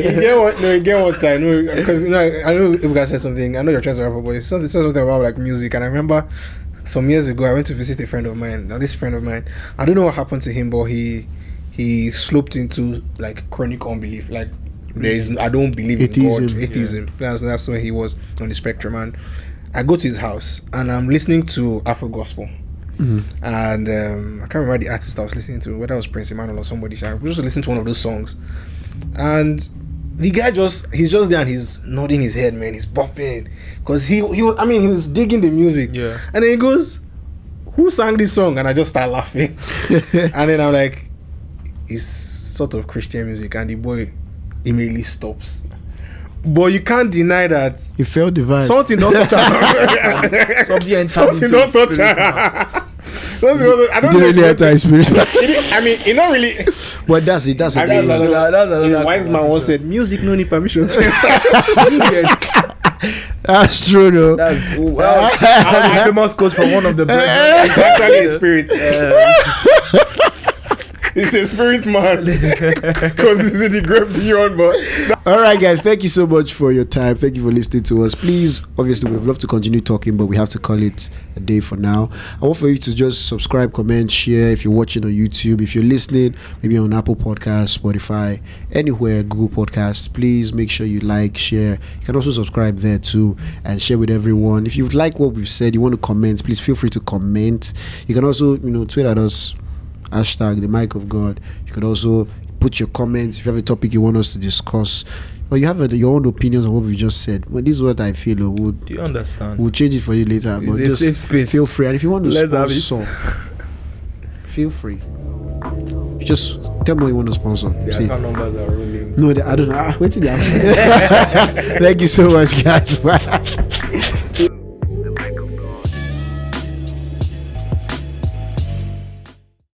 Again, what time? Because I know Ebuka said something. I know you're trying to wrap up, but it's something about like music. And I remember some years ago, I went to visit a friend of mine. Now, this friend of mine, I don't know what happened to him, but he sloped into like chronic unbelief. Like I don't believe in God. Atheism. That's where he was on the spectrum. And I go to his house and I'm listening to Afro gospel. And I can't remember the artist I was listening to, whether it was Prince Emmanuel or somebody. I was just listening to one of those songs, and the guy he's just there and he's nodding his head, man. He's bopping because he was digging the music. And then he goes, "Who sang this song?" And I just start laughing. And then I'm like, it's sort of Christian music, and the boy immediately stops. But you can't deny that he felt the vibe. Something don't touch her. Something don't touch her. I don't really enter his spirit. I mean, it not really. But that's it. That's another wise man once said, "Music no need permission." That's true, though. That's a famous quote from one of the brethren. It's actually a spirit. He's a spirit man because he's in the grave beyond. But all right, guys, thank you so much for your time. Thank you for listening to us. Please, obviously, we'd love to continue talking, but we have to call it a day for now. I want for you to just subscribe, comment, share if you're watching on YouTube. If you're listening, maybe on Apple Podcasts, Spotify, anywhere, Google Podcasts, please make sure you like, share. You can also subscribe there too and share with everyone. If you like what we've said, you want to comment, please feel free to comment. You can also, tweet at us hashtag the mic of God. You could also put your comments if you have a topic you want us to discuss, or you have your own opinions on what we just said. Well, this is what I feel. Do you understand? We'll change it for you later. It's but a just safe space. Feel free, and if you want to sponsor, have feel free. Just tell me what you want to sponsor. The account numbers are rolling. No, I don't know. Wait till they Thank you so much, guys. Bye.